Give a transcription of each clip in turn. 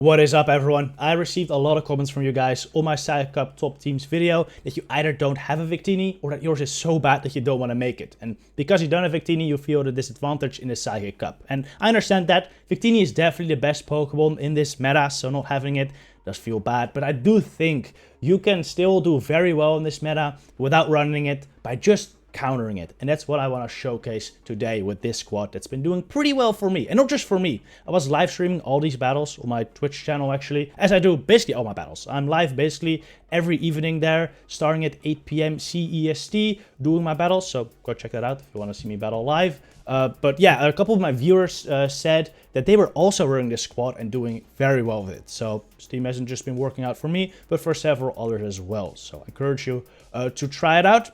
What is up, everyone? I received a lot of comments from you guys on my Psychic Cup top teams video that you either don't have a Victini or that yours is so bad that you don't want to make it. And because you don't have Victini, you feel the disadvantage in the Psychic Cup. And I understand that. Victini is definitely the best Pokemon in this meta, so not having it does feel bad. But I do think you can still do very well in this meta without running it by just countering it. And that's what I want to showcase today with this squad that's been doing pretty well for me. And not just for me. I was live streaming all these battles on my Twitch channel actually, as I do basically all my battles. I'm live basically every evening there, starting at 8 p.m. CEST, doing my battles. So go check that out if you want to see me battle live. But yeah, a couple of my viewers said that they were also running this squad and doing very well with it. So this team hasn't just been working out for me, but for several others as well. So I encourage you to try it out.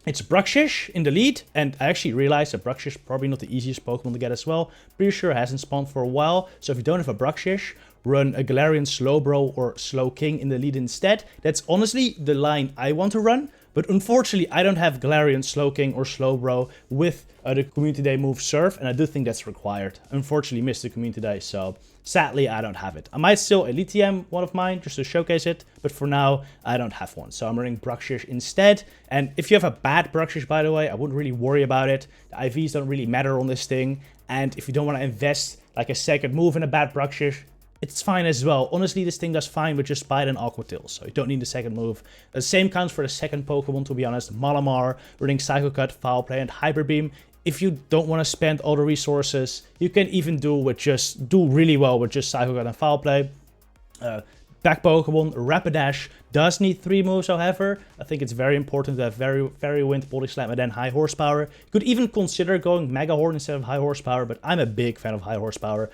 It's BRUXISH in the lead, and I actually realized that BRUXISH is probably not the easiest Pokemon to get as well. Pretty sure it hasn't spawned for a while, so if you don't have a BRUXISH, run a Galarian Slowbro or Slowking in the lead instead. That's honestly the line I want to run, but unfortunately I don't have Galarian Slowking or Slowbro with the Community Day move Surf, and I do think that's required. Unfortunately missed the Community Day, so sadly I don't have it. I might still Elite TM one of mine just to showcase it, but for now I don't have one. So I'm running BRUXISH instead, and if you have a bad BRUXISH, by the way, I wouldn't really worry about it. The IVs don't really matter on this thing, and if you don't want to invest like a second move in a bad BRUXISH, it's fine as well. Honestly, this thing does fine with just Bite and Aqua Tail, so you don't need the second move. The same counts for the second Pokemon, to be honest. Malamar, running Psycho Cut, Foul Play, and Hyper Beam. If you don't want to spend all the resources, you can even do really well with just Psycho Cut and Foul Play. Back Pokemon, Rapidash does need 3 moves, however. I think it's very important to have very Wind, Body Slam, and then High Horsepower. You could even consider going Mega Horn instead of High Horsepower, but I'm a big fan of High Horsepower.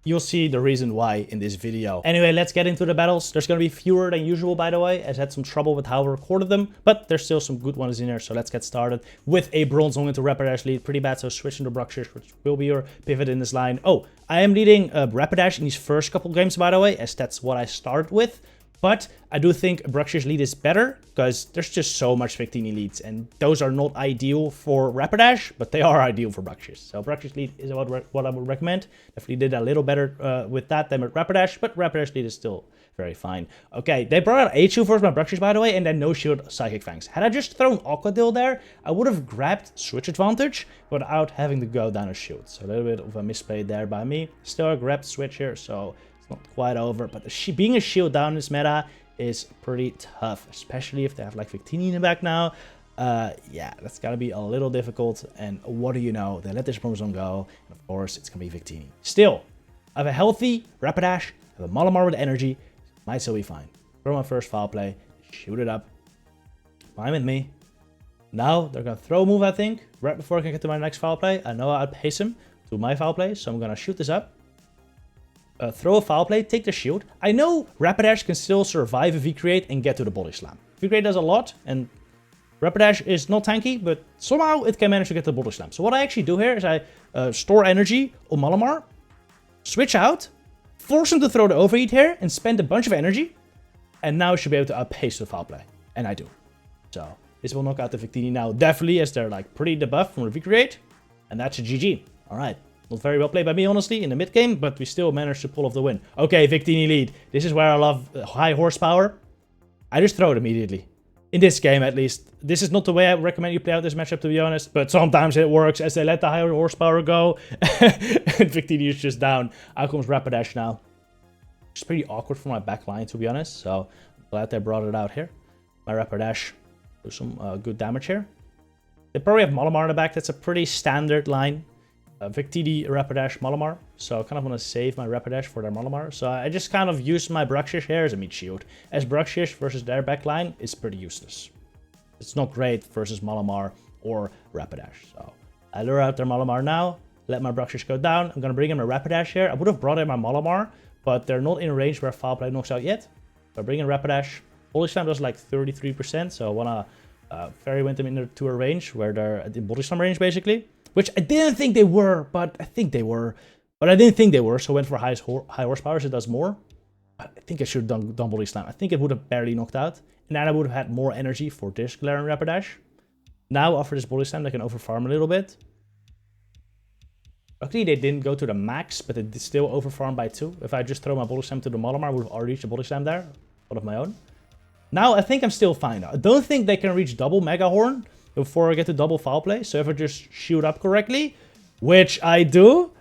You'll see the reason why in this video. Anyway, let's get into the battles. There's going to be fewer than usual, by the way, as I had some trouble with how I recorded them, but there's still some good ones in there, so let's get started with a Bronzong into Rapidash lead. Pretty bad, so switching to BRUXISH, which will be your pivot in this line. Oh, I am leading Rapidash in these first couple games, by the way, as that's what I started with. But I do think BRUXISH lead is better because there's just so much Victini leads, and those are not ideal for Rapidash, but they are ideal for BRUXISH. So BRUXISH lead is what I would recommend. Definitely did a little better with that than with Rapidash, but Rapidash lead is still very fine. Okay, they brought out H2 first my BRUXISH, by the way, and then no shield Psychic Fangs. Had I just thrown Aqua Tail there, I would have grabbed Switch Advantage without having to go down a shield. So a little bit of a misplay there by me. Still grabbed Switch here, so not quite over, but being a shield down in this meta is pretty tough, especially if they have like Victini in the back now. Yeah, that's gotta be a little difficult, and what do you know, they let this Bronzong go, and of course it's gonna be Victini. Still, I have a healthy Rapidash, I have a Malamar with energy, might still be fine. Throw my first Foul Play, shoot it up, fine with me. Now they're gonna throw a move, I think, right before I can get to my next Foul Play. I know I'll pace him to my Foul Play, so I'm gonna shoot this up. Throw a Foul Play, take the shield. I know Rapidash can still survive a V-Create and get to the Body Slam. V-Create does a lot, and Rapidash is not tanky, but somehow it can manage to get to the Body Slam. So what I actually do here is I store energy on Malamar, switch out, force him to throw the Overheat here, and spend a bunch of energy, and now I should be able to outpace the Foul Play. And I do. So this will knock out the Victini now, definitely, as they're like pretty debuffed from the V-Create, and that's a GG. Alright. Not very well played by me, honestly, in the mid game, but we still managed to pull off the win. Okay, Victini lead. This is where I love High Horsepower. I just throw it immediately. In this game, at least. This is not the way I recommend you play out this matchup, to be honest, but sometimes it works as they let the High Horsepower go. And Victini is just down. Out comes Rapidash now. It's pretty awkward for my back line, to be honest, so I'm glad they brought it out here. My Rapidash do some good damage here. They probably have Malamar in the back. That's a pretty standard line. Victini, Rapidash, Malamar. So I kind of want to save my Rapidash for their Malamar. So I just kind of used my BRUXISH here as a meat shield. As BRUXISH versus their backline is pretty useless. It's not great versus Malamar or Rapidash. So I lure out their Malamar now. Let my BRUXISH go down. I'm going to bring in my Rapidash here. I would have brought in my Malamar, but they're not in range where Foul Play knocks out yet. So I bring in Rapidash. Body Slam does like 33%. So I want to Fairy Wind them into a range where they're in Body Slam range, basically. Which I didn't think they were, but I think they were. But I didn't think they were, so I went for high horsepower, so it does more. But I think I should have done Body Slam. I think it would have barely knocked out. And then I would have had more energy for this Galarian Rapidash. Now, after this Body Slam, I can overfarm a little bit. Luckily, they didn't go to the max, but they did still overfarm by 2. If I just throw my Body Slam to the Malamar, I would have already reached a Body Slam there. One of my own. Now, I think I'm still fine. I don't think they can reach double Mega Horn before I get to double Foul Play. So if I just shoot up correctly, which I do,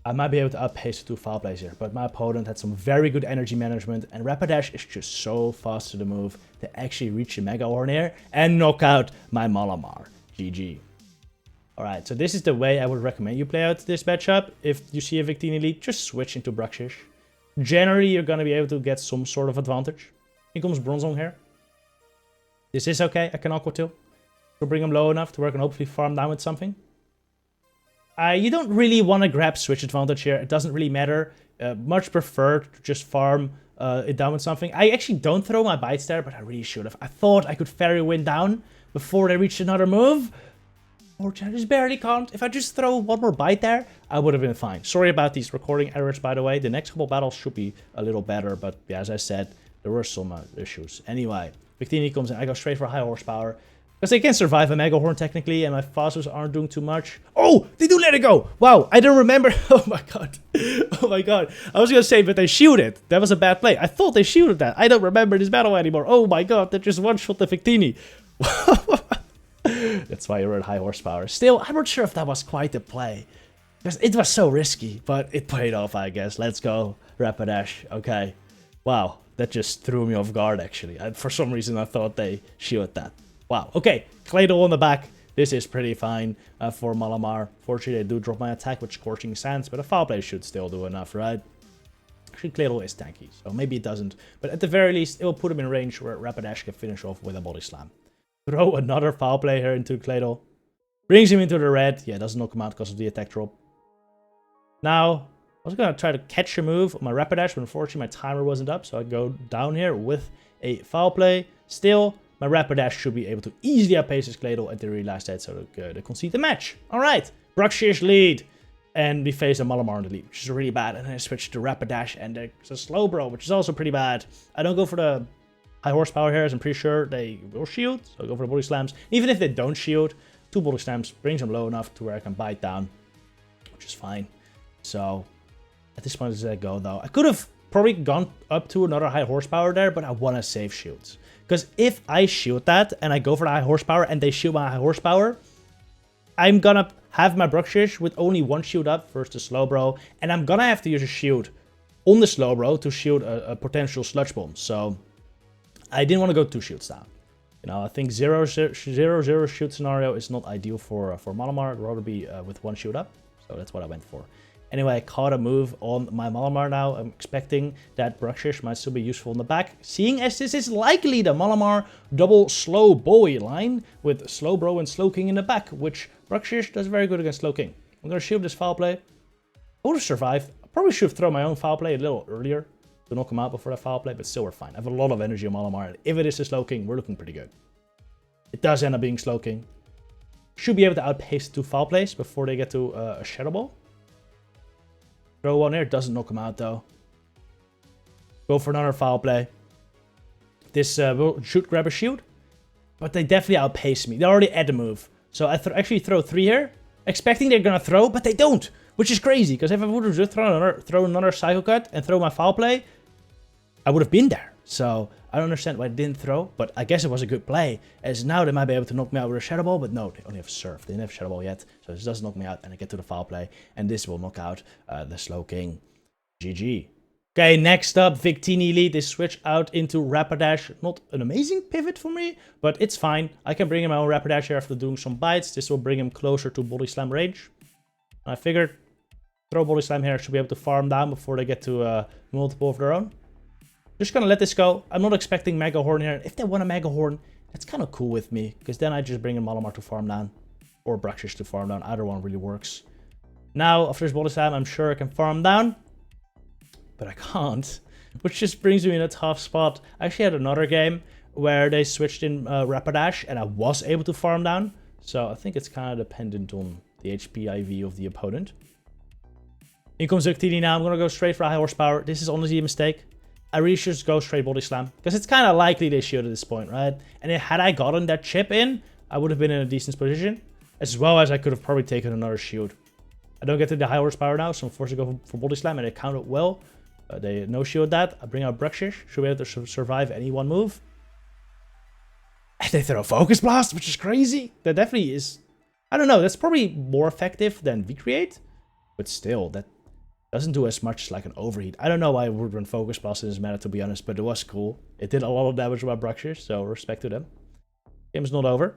I might be able to outpace the 2 Foul Plays here. But my opponent had some very good energy management, and Rapidash is just so fast to the move to actually reach the Mega Horn here and knock out my Malamar. GG. Alright, so this is the way I would recommend you play out this matchup. If you see a Victini lead, just switch into BRUXISH. Generally, you're going to be able to get some sort of advantage. Here comes Bronzong here. This is okay. I can Aqua Tail. To bring him low enough to where I can hopefully farm down with something. You don't really want to grab switch advantage here. It doesn't really matter. Much prefer to just farm it down with something. I actually don't throw my bites there, but I really should have. I thought I could Fairy Wind down before they reached another move. Fortunately, I just barely can't. If I just throw one more bite there, I would have been fine. Sorry about these recording errors, by the way. The next couple battles should be a little better, but yeah, as I said, there were some issues. Anyway, Victini comes in. I go straight for high horsepower. Because they can survive a Mega Horn technically, and my Fasters aren't doing too much. Oh, they do let it go. Wow, I don't remember. Oh my god. Oh my god. I was going to say, but they shielded. That was a bad play. I thought they shielded that. I don't remember this battle anymore. Oh my god, they just one-shot the Victini. That's why you're at high horsepower. Still, I'm not sure if that was quite the play. Because it was so risky, but it paid off, I guess. Let's go, Rapidash. Okay. Wow, that just threw me off guard, actually. For some reason, I thought they shielded that. Wow. Okay, Claydol on the back. This is pretty fine for Malamar. Fortunately, they do drop my attack with Scorching Sands, but a Foul Play should still do enough, right? Actually, Claydol is tanky, so maybe it doesn't. But at the very least, it will put him in range where Rapidash can finish off with a Body Slam. Throw another Foul Play here into Claydol. Brings him into the red. Yeah, doesn't knock him out because of the attack drop. Now, I was going to try to catch a move on my Rapidash, but unfortunately my timer wasn't up. So I go down here with a Foul Play. Still, my Rapidash should be able to easily outpace his Claydol, and they realized that, so they concede the match. Alright, BRUXISH lead. And we face a Malamar in the lead, which is really bad. And then I switch to Rapidash, and there's a Slowbro, which is also pretty bad. I don't go for the high horsepower here, as I'm pretty sure they will shield. So I go for the Body Slams. Even if they don't shield, 2 Body Slams brings them low enough to where I can bite down, which is fine. So at this point, I go though. I could have probably gone up to another high horsepower there, but I want to save shields. Because if I shield that and I go for the high horsepower and they shield my high horsepower, I'm gonna have my BRUXISH with only 1 shield up versus the Slowbro, and I'm gonna have to use a shield on the Slowbro to shield a potential Sludge Bomb. So I didn't want to go 2 shields down. You know, I think 0-0 shield scenario is not ideal for Malamar. I'd rather be with 1 shield up. So that's what I went for. Anyway, I caught a move on my Malamar now. I'm expecting that BRUXISH might still be useful in the back. Seeing as this is likely the Malamar double slow boy line with Slowbro and Slowking in the back, which BRUXISH does very good against Slowking. I'm going to shield this Foul Play. I would have survived. I probably should have thrown my own Foul Play a little earlier to knock him out before that Foul Play, but still we're fine. I have a lot of energy on Malamar, and if it is a Slowking, we're looking pretty good. It does end up being Slowking. Should be able to outpace 2 Foul Plays before they get to a Shadow Ball. Throw one here, doesn't knock him out though. Go for another Foul Play. This should grab a shield, but they definitely outpace me. They're already at the move. So I actually throw 3 here, expecting they're gonna throw, but they don't. Which is crazy, because if I would have just thrown another Psycho Cut and throw my Foul Play, I would have been there. So I don't understand why they didn't throw, but I guess it was a good play, as now they might be able to knock me out with a Shadow Ball, but no, they only have Surf. They didn't have Shadow Ball yet, so this doesn't knock me out, and I get to the Foul Play, and this will knock out the Slowking. GG. Okay, next up, Victini lead. They switch out into Rapidash. Not an amazing pivot for me, but it's fine. I can bring him my own Rapidash here after doing some bites. This will bring him closer to Body Slam range. I figured throw Body Slam here, should be able to farm down before they get to multiple of their own. Just gonna let this go. I'm not expecting Mega Horn here. If they want a Mega Horn, that's kind of cool with me, because then I just bring in Malamar to farm down, or BRUXISH to farm down. Either one really works. Now, after this Body Slam, I'm sure I can farm down, but I can't, which just brings me in a tough spot. I actually had another game where they switched in Rapidash, and I was able to farm down, so I think it's kind of dependent on the HP IV of the opponent. In comes Victini now. I'm gonna go straight for high horsepower. This is honestly a mistake. I really should just go straight Body Slam, because it's kind of likely they shield at this point, right? And had I gotten that chip in, I would have been in a decent position, as well as I could have probably taken another shield. I don't get to the high horsepower now, so I'm forced to go for body slam, and they countered well. They no-shield that. I bring out BRUXISH. Should be able to survive any one move. And they throw Focus Blast, which is crazy. That definitely is... I don't know, that's probably more effective than V-Create. But still, that doesn't do as much as like an overheat. I don't know why I would run Focus Blast in this meta, to be honest, but it was cool. It did a lot of damage with my BRUXISH, so respect to them. Game's not over,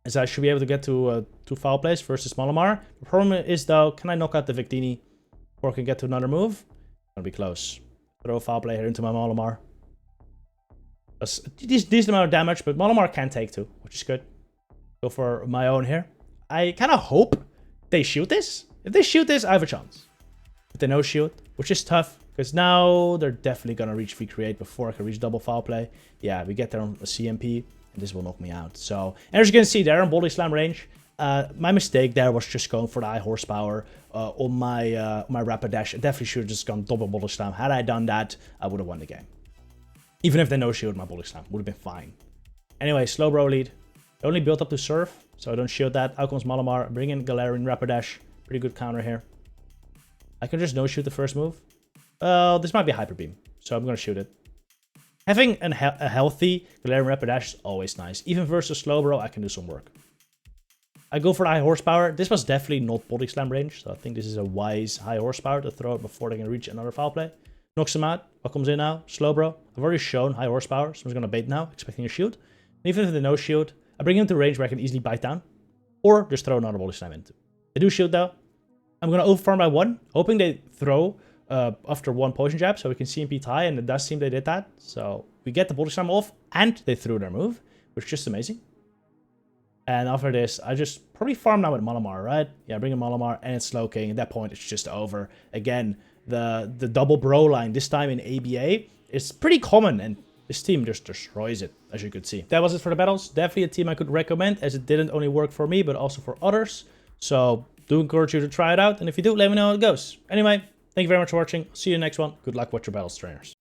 as I should be able to get to foul plays versus Malamar. The problem is, though, can I knock out the Victini before I can get to another move? Gonna be close. Throw a foul play here into my Malamar. That's a decent amount of damage, but Malamar can take 2, which is good. Go for my own here. I kind of hope they shoot this. If they shoot this, I have a chance. But they no shield, which is tough, because now they're definitely gonna reach V-Create before I can reach double foul play. Yeah, we get there on a CMP, and this will knock me out. So, and as you can see, they're in body slam range. My mistake there was just going for the high horsepower on my my Rapidash. I definitely should have just gone double body slam. Had I done that, I would have won the game. Even if they no shield my body slam, would have been fine. Anyway, slow bro lead. I only built up to Surf, so I don't shield that. Out comes Malamar. Bring in Galarian Rapidash. Pretty good counter here. I can just no shoot the first move. This might be Hyper Beam, so I'm gonna shoot it. Having a healthy Galarian Rapidash is always nice. Even versus Slowbro, I can do some work. I go for the high horsepower. This was definitely not body slam range, so I think this is a wise high horsepower to throw it before they can reach another foul play. Knocks him out. What comes in now? Slowbro. I've already shown high horsepower, so I'm just gonna bait now, expecting a shield. And even if they no shield, I bring him into range where I can easily bite down, or just throw another body slam into. They do shield though. I'm gonna overfarm by 1, hoping they throw after 1 poison jab, so we can CMP tie, and it does seem they did that. So we get the body slam off, and they threw their move, which is just amazing. And after this, I just probably farm now with Malamar, right? Yeah, bring in Malamar, and it's Slow King. At that point, it's just over. Again, the double bro line, this time in ABA, is pretty common, and this team just destroys it, as you could see. That was it for the battles. Definitely a team I could recommend, as it didn't only work for me, but also for others. So do encourage you to try it out, and if you do, let me know how it goes. Anyway, thank you very much for watching. See you in the next one. Good luck with your battles, trainers.